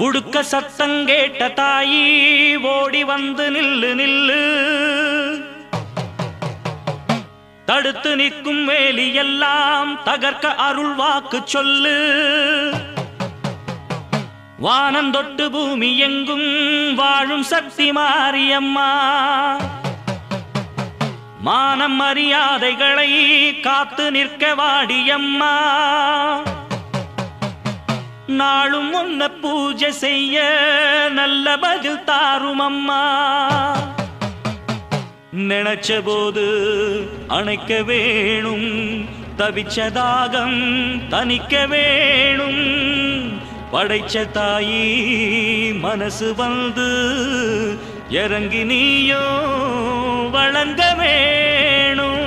உடுக்க சத்தங்கேட்ட தாயி ஓடி வந்து நில்லு நில்லு, தடுத்து நிற்கும் வேலி எல்லாம் தகர்க்க அருள் வாக்கு சொல்லு. வானந்தொட்டு பூமி எங்கும் வாழும் சக்தி மாரியம்மா, மானம் மரியாதைகளை காத்து நிற்க வாடியம்மா. நாளும் ஒன்ன பூஜை செய்ய நல்ல பதில் தாரும் அம்மா. நினைச்ச போது அணைக்க வேணும், தவிச்ச தாகம் தணிக்க வேணும். படைச்ச தாயி மனசு வந்து இறங்கி நீயோ வழங்க வேணும்.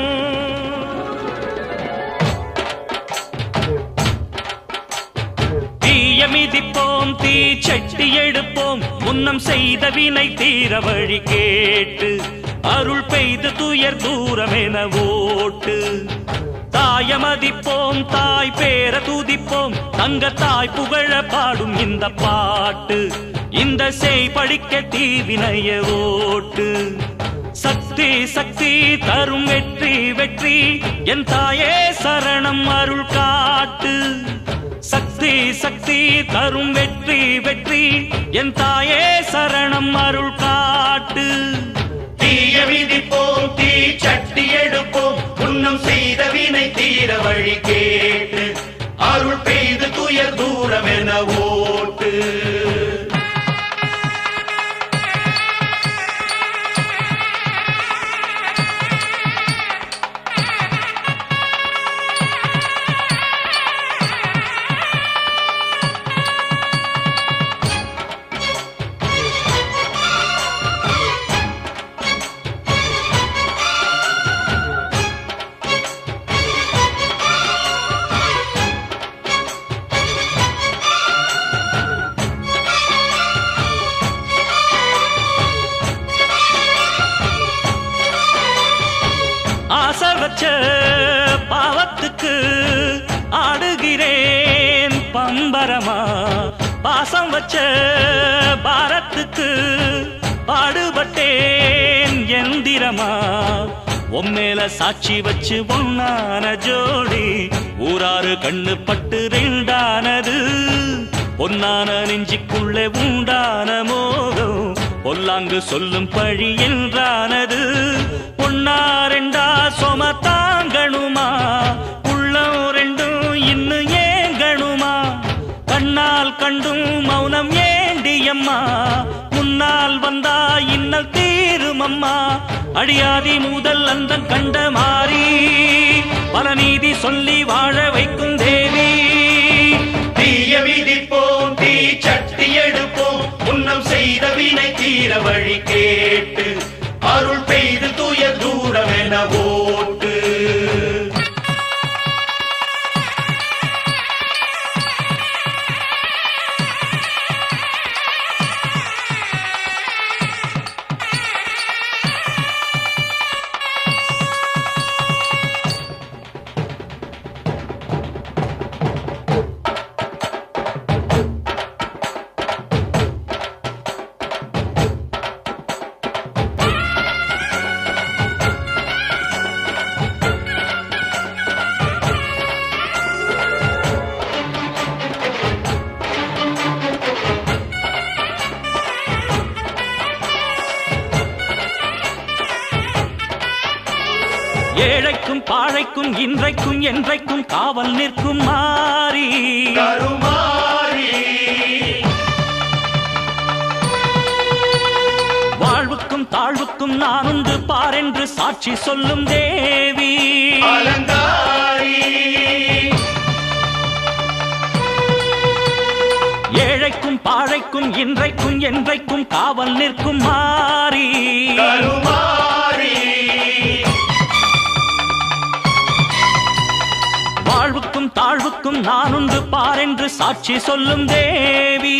தீய மிதிப்போம், தீ சட்டி எடுப்போம், முன்னம் செய்த வினை தீர வழி கேட்டு அருள் பெய்து துயர் தூரமென ஓட்டு. தாய மதிப்போம், தாய் பேர துதிப்போம், தங்க தாய் புகழ பாடும் இந்த பாட்டு. இந்த செய் படிக்க தீவினைய ஓட்டு. சக்தி சக்தி தரும் வெற்றி வெற்றி, என் தாயே சரணம் அருள் காட்டு. சக்தி சக்தி தரும் வெற்றி வெற்றி, என் தாயே சரணம் அருள் காட்டு. தீய விதிப்போம், தீ சட்டி எடுப்போம், புன்னம் செய்த வினை தீர வழி கேட்டு அருள் பெய்து துயர் தூரம் என ஓட்டு. ஆசை வச்ச பாவத்துக்கு ஆடுகிறேன் பம்பரமா, பாசம் வச்ச பாரத்துக்கு பாடுபட்டேன் எந்திரமா. உம்மேல சாட்சி வச்சு ஒன்னான ஜோடி, ஊராறு கண்ணு பட்டு ரெண்டானது. பொன்னான நெஞ்சிக்குள்ளே உண்டான மோகம், பொல்லாங்கு சொல்லும் பழி என்றானது. பொன்னா ரெண்டா சொம தாங்கணுமா, உள்ளம் ரெண்டும் இன்னும் ஏங்கணுமா. கண்ணால் கண்டும் மௌனம் ஏண்டியம்மா, முன்னால் வந்தா இன்னல் தீருமம்மா. அடியாதி முதல் அந்த கண்ட மாறி, பல நீதி சொல்லி வாழ வைக்கும் தேவி. தீய விதிப்போம், தீ சட்டி எடுப்போம், புன்னம் செய்த வினை தீர வழி கேட்டு அருள் பெய்து துயர் தூரம் என ஓட்டு. ஏழைக்கும் பாழைக்கும் இன்றைக்கும் என்றைக்கும் காவல் நிற்கும் மாறி கருமாரி. வாழ்வுக்கும் தாழ்வுக்கும் நான் உண்டு பாரென்று சாட்சி சொல்லும் தேவி அலங்காரி. ஏழைக்கும் பாழைக்கும் இன்றைக்கும் என்றைக்கும் காவல் நிற்கும் மாறி கருமாரி. வாழ்வுக்கும் தாழ்வுக்கும் நான் உண்டு பாரென்று சாட்சி சொல்லும் தேவி.